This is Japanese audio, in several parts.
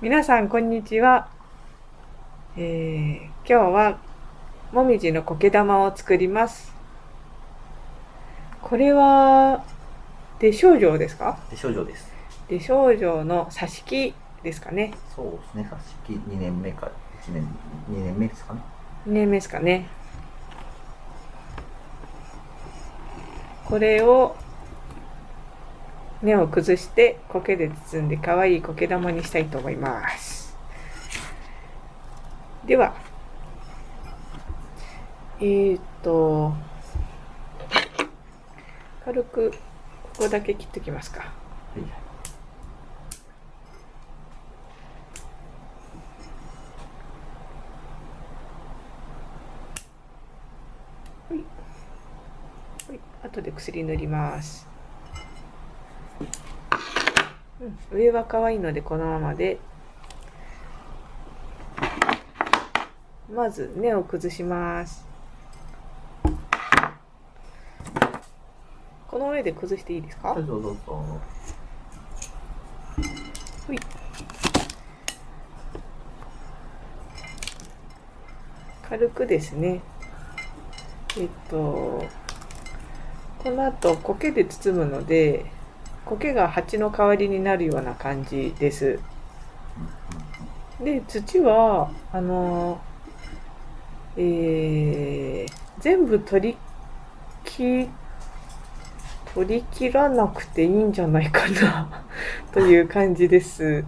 皆さんこんにちは。今日はもみじの苔玉を作ります。これは出生状ですか？で症状です。出生状の挿し木ですかね。そうですね。挿し木2年目か1年2年目ですかね。2年目ですかね。これを根を崩して苔で包んで可愛い苔玉にしたいと思います。では、軽くここだけ切っておきますか。はい。後で薬塗ります。上は可愛いのでこのままで。まず根を崩します。この上で崩していいですか？どうぞどうぞ。はい。軽くですね。この後苔で包むので、苔が鉢の代わりになるような感じです。で、土は全部取り切らなくていいんじゃないかなという感じです。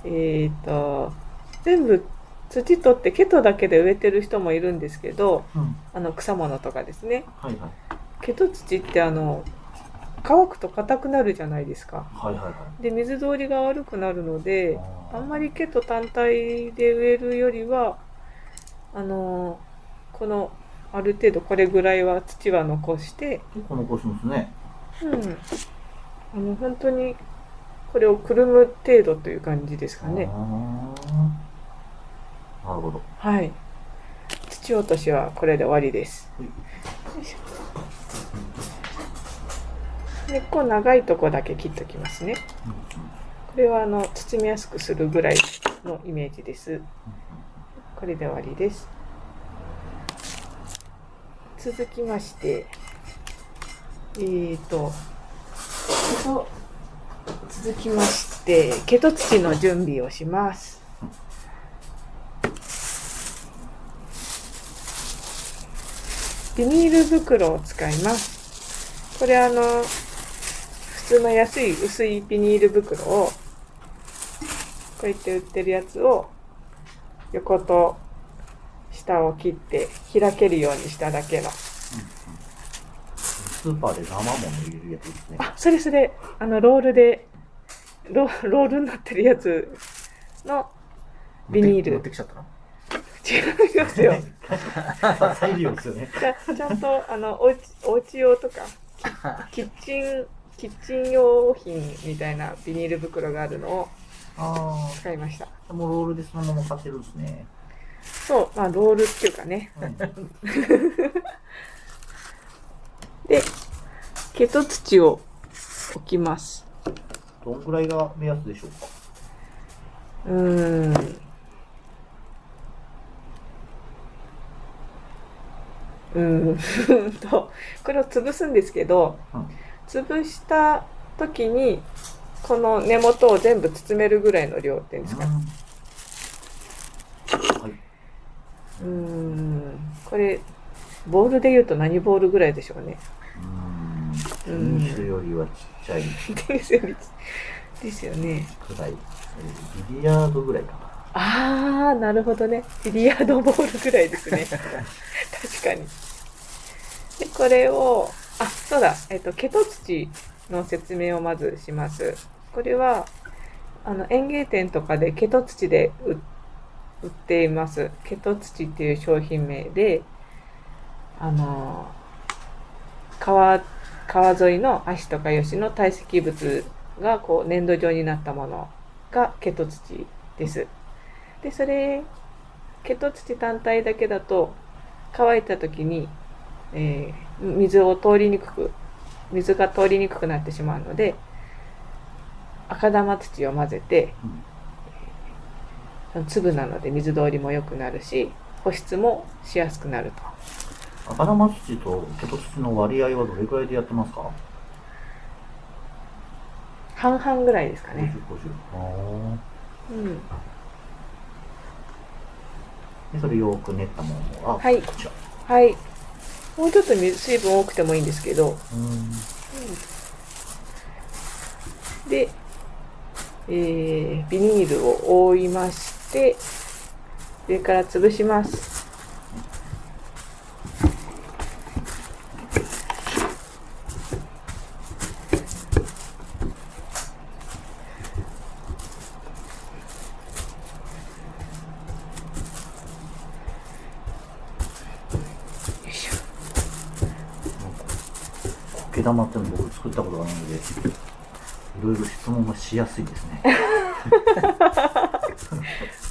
全部土取ってケトだけで植えてる人もいるんですけど、草物とかですね。はいはい。ケト土って乾くと硬くなるじゃないですか。はいはいはい。で、水通りが悪くなるので、あんまりケト単体で植えるよりは、このある程度これぐらいは土は残して、結構残しますね。本当にこれをくるむ程度という感じですかね。なるほど。はい。土落としはこれで終わりです。はい。根っこ長いとこだけ切っておきますね。これは包みやすくするぐらいのイメージです。これで終わりです。続きまして、ケト土の準備をします。ビニール袋を使います。これ普通の安い薄いビニール袋をこうやって売ってるやつを横と下を切って開けるようにしただけの。スーパーで生もの入れるやつですね。あ、それロールになってるやつのビニール。持ってきちゃったの？違いますよ。再利用ですよね。ちゃんとお家用とかキッチン用品みたいなビニール袋があるのを使いました。もうロールでそのまま買ってるんですね。そう、ロールっていうかね。で、ケト土を置きます。どんぐらいが目安でしょうか？これを潰すんですけど、潰した時にこの根元を全部包めるぐらいの量っていうんですか。はい。これボールでいうと何ボールぐらいでしょうね。テニスよりはちっちゃい。テニスよりですよね。くらい。ビリヤードぐらいかな。なるほどね。ビリヤードボールぐらいですね。確かに。で、これを、そうだ、ケト土の説明をまずします。これは、園芸店とかでケト土で売っています。ケト土っていう商品名で、川沿いの葦とか吉の堆積物がこう粘土状になったものがケト土です。で、ケト土単体だけだと乾いた時に、水が通りにくくなってしまうので、赤玉土を混ぜて粒なので水通りも良くなるし、保湿もしやすくなると。赤玉土とケト土の割合はどれくらいでやってますか？半々ぐらいですか50、ね。 50。うん。で、それよく練ったものを、はいこちら。はい。もうちょっと水分多くてもいいんですけど、で、ビニールを覆いまして、上から潰します。よいしょ。苔玉っての僕作ったことがないので、いろいろ質問がしやすいですね。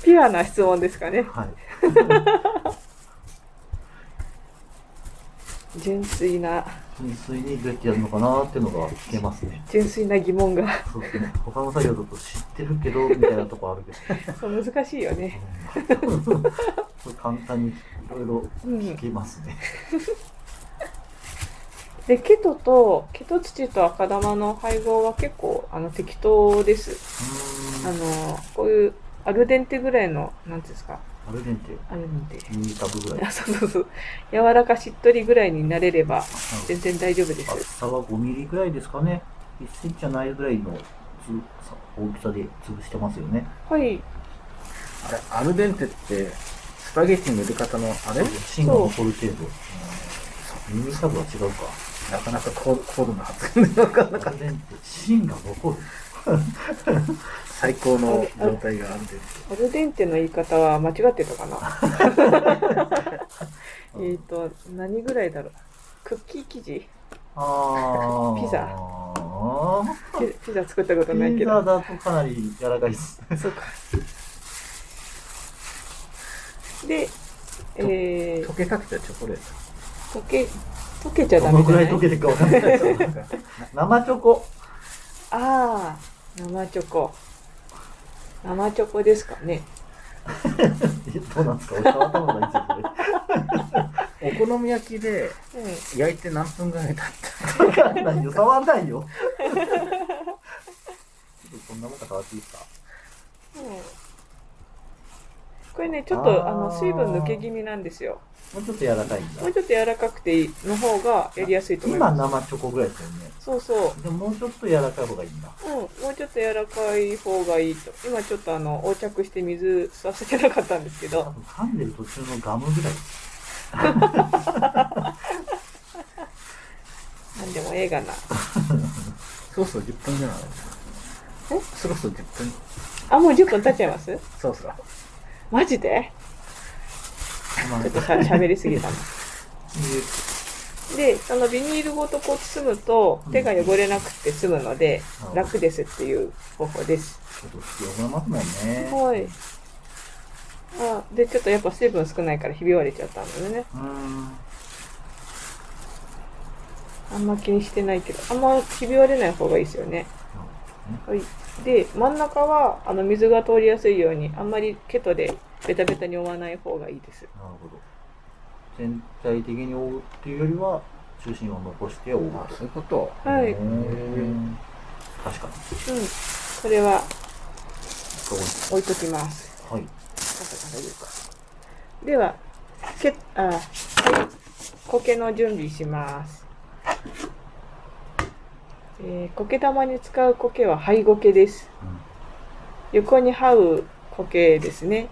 ピュアな質問ですかね。はい。純粋なにどうやってやるのかなっていうのが聞けますね。純粋な疑問がそうですね。他の作業だと知ってるけどみたいなとこあるけど、そう難しいよね。簡単にいろいろ聞けますね。でケト土と赤玉の配合は結構適当です。こういうアルデンテぐらいのなんていうんですか。アルデンテアルデンテ。 2タブぐらい。そう柔らかしっとりぐらいになれれば全然大丈夫です。厚さは5ミリぐらいですかね。1センチじゃないぐらいの大きさで潰してますよね。はい。あれ、アルデンテってスパゲッティの茹で方のあれ芯が残る程度。2ミリタブは違うか。なかなか高度な発音でなかなかアルデンテ、芯が残る。最高の状態がアルデンテ。アルデンテの言い方は間違ってたかな。何ぐらいだろう。クッキー生地？ピザピザ作ったことないけピザど。だとかなり柔らかいです。そうか。で、溶けかけたチョコレー溶けちゃどダメじゃない？のぐらい溶けてるかわかんないですけど。生チョコ。ああ、生チョコ。生チョコですかね。どうなんですか？お茶は頭がいいですト。お好み焼きでうん。焼いて何分ぐらい経ったよね。わかんないよ。触んないよ。ちょっとこんなもんか触っていいですか？これね、ちょっと水分抜け気味なんですよ。もうちょっと柔らかいんだもう。ちょっと柔らかくての方がやりやすいと思い今ます。生チョコぐらいですよね。そうそう。でももうちょっと柔らかい方がいいんだ。もうちょっと柔らかい方がいいと。今ちょっと横着して水吸わせてなかったんですけど。多分噛んでる途中のガムぐらい。なんでもええがな。そろそろ10分じゃないえそろそろ10分。あ、もう10分経っちゃいます？そうそう。マジで？ちょっと喋りすぎたな。で、そのビニールごとこう包むと手が汚れなくて済むので楽ですっていう方法です。ちょっと汚れますもんね。はい。で、ちょっとやっぱ水分少ないからひび割れちゃったんだよね。あんま気にしてないけど、あんまひび割れない方がいいですよね。はい。で、真ん中は水が通りやすいように、あんまりケトでベタベタに覆わない方がいいです。なるほど。全体的に覆うっていうよりは中心を残して覆うあ、と。そういうこと。はい。確かに。これはそう置いときます。はい。朝から言うか。では、はい。苔の準備します。苔玉に使う苔は灰苔です。横に這う苔ですね。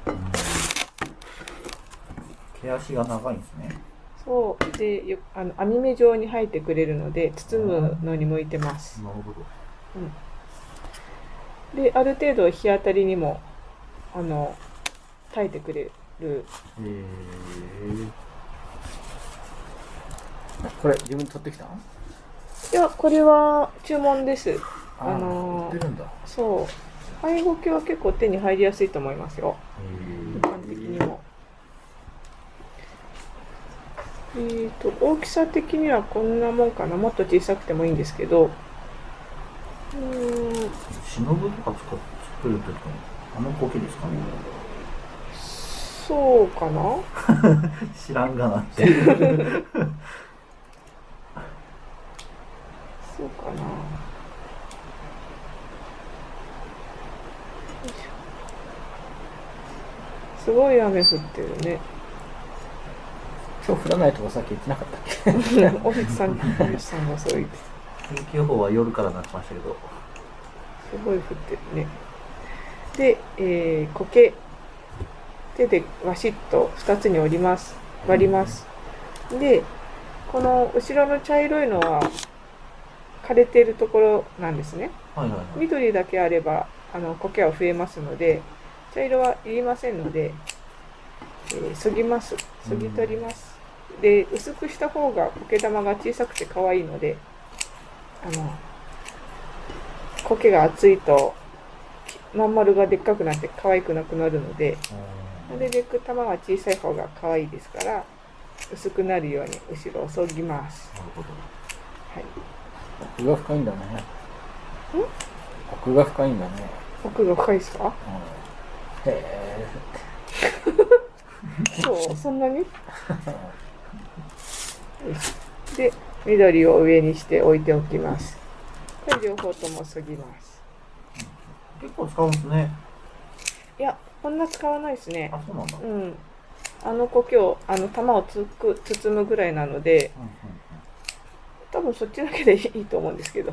毛足が長いんですね。そうで網目状に生えてくれるので包むのに向いてます。なるほど。である程度日当たりにも耐えてくれる。これ自分取ってきたの？いやこれは注文です。売ってるんだ。そう灰苔は結構手に入りやすいと思いますよ。一般的にも。大きさ的にはこんなもんかな。もっと小さくてもいいんですけど。忍ぶとか作るときの苔ですかね。そうかな。知らんがなって。そうかな。よいしょ。すごい雨降ってるね。今日降らないとかさっき言ってなかったっけ？おひつさんがそう言ってた。天気予報は夜からなってましたけど。すごい降ってるね。で、苔。手でワシッと2つに折ります。割ります。で、この後ろの茶色いのは枯れているところなんですね。はいはいはい。緑だけあれば苔は増えますので、茶色はいりませんので、そぎます。そぎ取ります。で、薄くした方が苔玉が小さくて可愛いので、苔が厚いとまん丸がでっかくなって可愛くなくなるので、なるべく玉が小さい方が可愛いですから、薄くなるように後ろをそぎます。なるほど。はい。奥が深いんだね。奥が深いんだね。奥が深いですか？へえ。そう、そんなに？よし。で、緑を上にして置いておきます。これ両方ともそぎます。結構使うんですね。いや、こんな使わないですね。あ、そうなんだ。うん。苔を、玉を包むぐらいなので、多分そっちだけでいいと思うんですけど。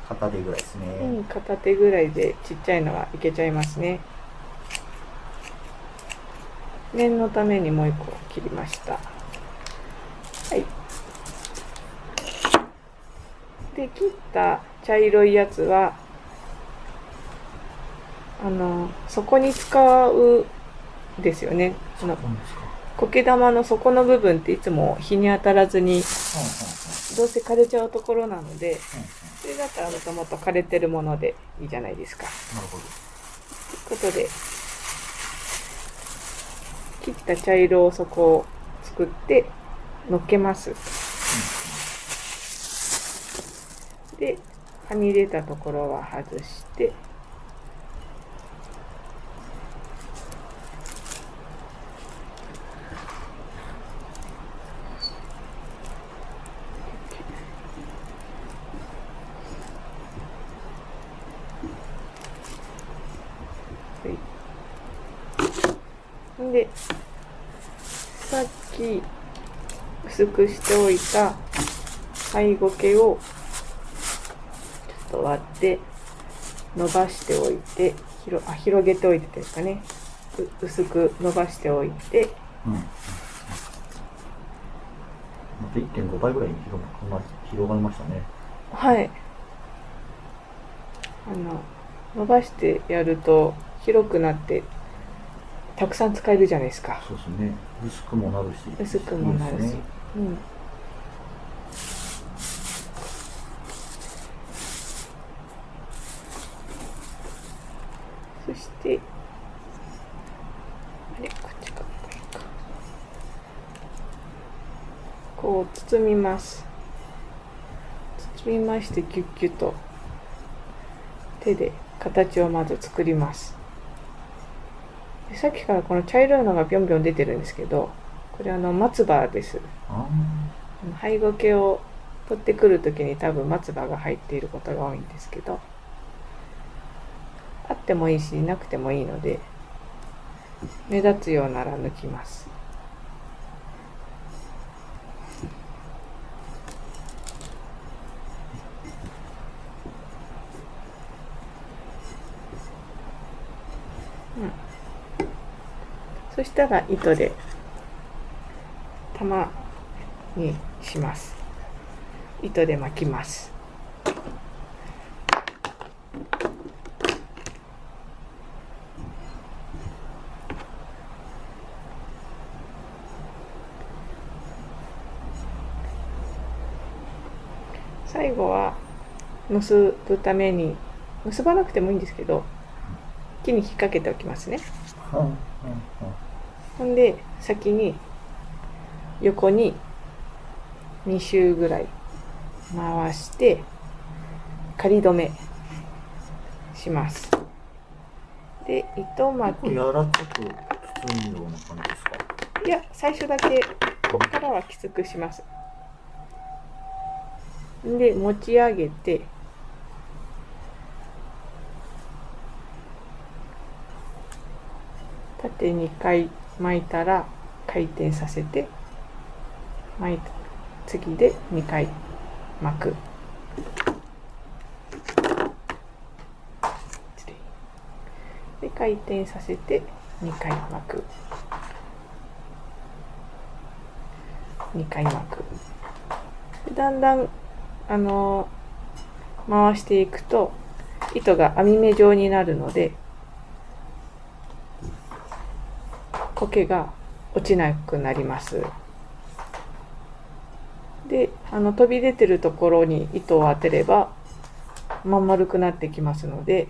片手ぐらいですね。うん、片手ぐらいでちっちゃいのはいけちゃいますね。念のためにもう一個切りました。はい。で、切った茶色いやつは、そこに使うですよね。そうですか。苔玉の底の部分っていつも日に当たらずに、どうせ枯れちゃうところなので、それだったらもともと枯れてるものでいいじゃないですか。なるほど。ということで、切った茶色を底を作って乗っけます。で、はみ出たところは外して、で、さっき薄くしておいた灰苔をちょっと割って伸ばしておいて、広げておいてですかね。薄く伸ばしておいて、また 1.5 倍ぐらいに広がりましたね。はい。伸ばしてやると広くなってたくさん使えるじゃないですか。そうですね。薄くもなるし。薄くもなるし。いいですね。うん。そして、こっちか、これか。こう包みます。包みましてキュッキュッと手で形をまず作ります。でさっきからこの茶色いのがビョンビョン出てるんですけど、これ松葉です。灰苔を取ってくるときに多分松葉が入っていることが多いんですけど、あってもいいしなくてもいいので、目立つようなら抜きます。そしたら糸で玉にします。糸で巻きます。最後は結ぶために、結ばなくてもいいんですけど、木に引っ掛けておきますね。ほんで先に横に2周ぐらい回して仮止めします。で糸巻き、結構柔らかく包むような感じですか？いや最初だけ、ここからはきつくします。で持ち上げて、縦2回巻いたら回転させて、巻いた次で2回巻く。で回転させて2回巻く。2回巻く。でだんだん回していくと糸が網目状になるので、苔が落ちなくなります。で飛び出てるところに糸を当てればまん丸くなってきますので、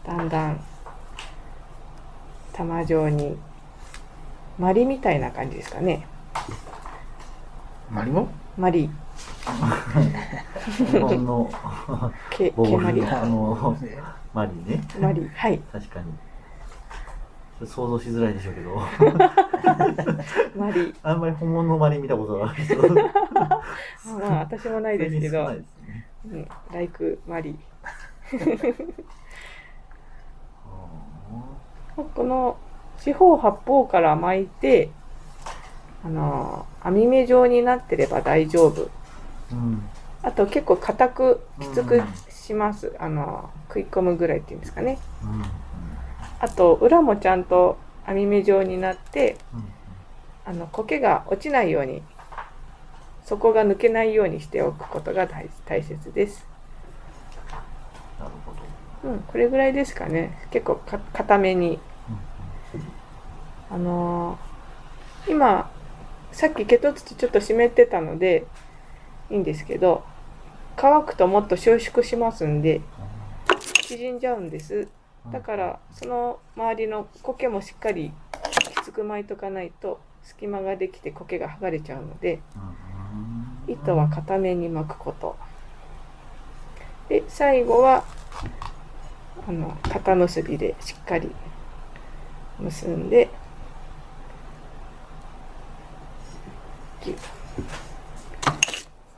だんだん玉状に、マリみたいな感じですかね。マリモ？マリ、日本の毛マリ、マリね。マリ、はい。確かに。想像しづらいでしょうけど。マリ。あんまり本物のマリ見たことないですけど。まあ私もないですけど、ないですね。ライクマリ。この四方八方から巻いて、網目状になってれば大丈夫。あと結構硬くきつくします。食い込むぐらいっていうんですかね。あと裏もちゃんと網目状になって、苔が落ちないように、底が抜けないようにしておくことが大切です。なるほど。これぐらいですかね。結構硬めに。今さっき毛と土ちょっと湿ってたのでいいんですけど、乾くともっと収縮しますんで縮んじゃうんです。だからその周りの苔もしっかりきつく巻いとかないと隙間ができて苔が剥がれちゃうので、糸は固めに巻くこと。で最後は肩結びでしっかり結んでギュッと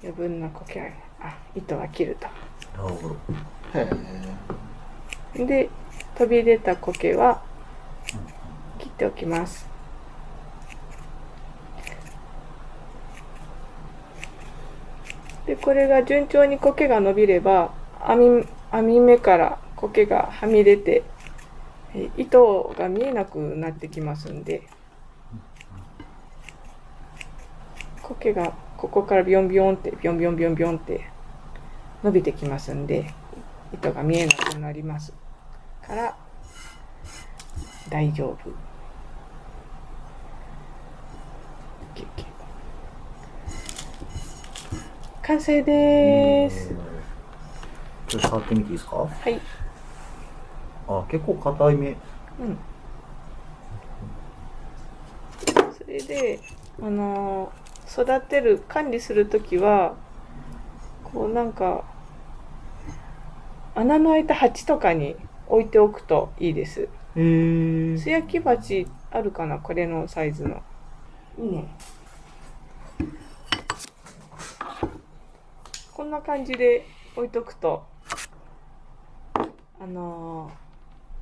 余分な苔は糸は切ると。なるほど。で飛び出た苔は切っておきます。でこれが順調に苔が伸びれば網目から苔がはみ出て糸が見えなくなってきますんで、苔がここからビヨンビヨンってビヨンビヨンビヨンビヨンって伸びてきますんで、糸が見えなくなりますから大丈夫。完成です。ちょっと触ってみていいですか？はい。結構硬い目。それで育てる管理するときはこうなんか穴の開いた鉢とかに置いておくといいです。素焼き鉢あるかな、これのサイズの。いいね。こんな感じで置いとくと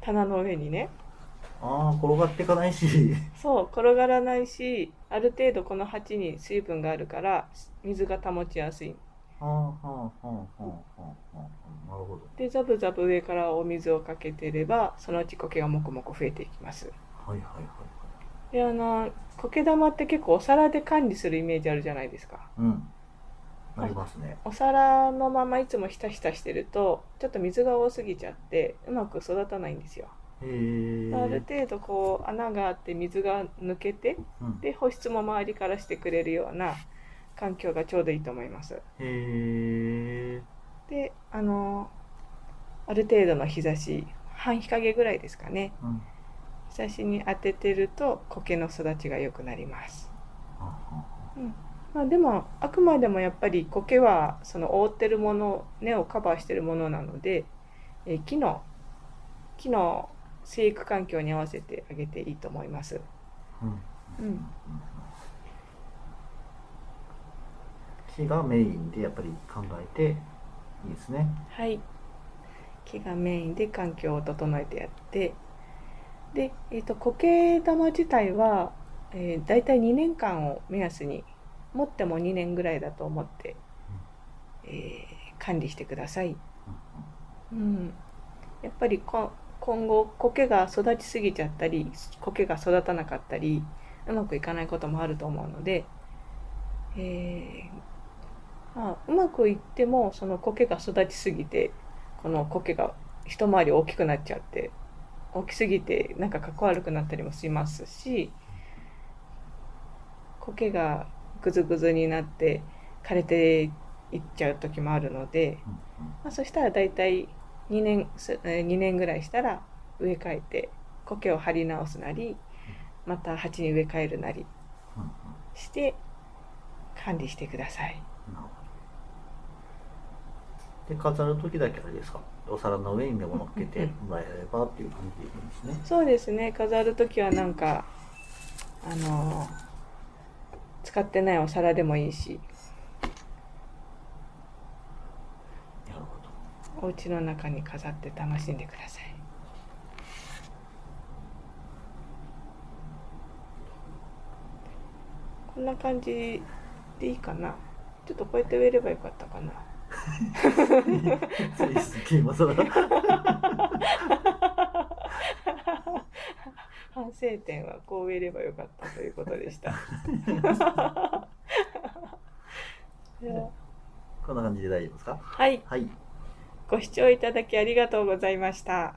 棚の上にね、転がっていかないし。そう転がらないし、ある程度この鉢に水分があるから水が保ちやすい。なるほど。でザブザブ上からお水をかけてればそのうち苔がもくもく増えていきます。はいはいはいはい。で苔玉って結構お皿で管理するイメージあるじゃないですか。ありますね。お皿のままいつもひたひたしてるとちょっと水が多すぎちゃってうまく育たないんですよ。ある程度こう穴があって水が抜けて、で保湿も周りからしてくれるような環境がちょうどいいと思います。である程度の日差し、半日陰ぐらいですかね、日差しに当ててると苔の育ちが良くなります。でもあくまでもやっぱり苔はその覆ってるもの、根をカバーしてるものなので、木の生育環境に合わせてあげていいと思います。うん。うん、木がメインでやっぱり考えていいですね。はい。木がメインで環境を整えてやって、で、苔玉自体は、だいたい2年間を目安に、持っても2年ぐらいだと思って、管理してください。うん。やっぱり今後苔が育ちすぎちゃったり、苔が育たなかったり、うまくいかないこともあると思うので、うまくいってもその苔が育ちすぎて、この苔が一回り大きくなっちゃって、大きすぎてなんかかっこ悪くなったりもしますし、苔がぐずぐずになって枯れていっちゃう時もあるので、そしたらだいたい2年ぐらいしたら植え替えて苔を張り直すなり、また鉢に植え替えるなりして管理してください。なるほど。で、飾るときだけあれですか、お皿の上にでも乗っけてもらえればっていう感じでいいんですね。そうですね。飾るときはなんか使ってないお皿でもいいし、なるほど。お家の中に飾って楽しんでください。こんな感じでいいかな。ちょっとこうやって植えればよかったかな。ついすっきり今更。反省点はこう植えればよかったということでした。こんな感じで大丈夫ですか？はい。はい。ご視聴いただきありがとうございました。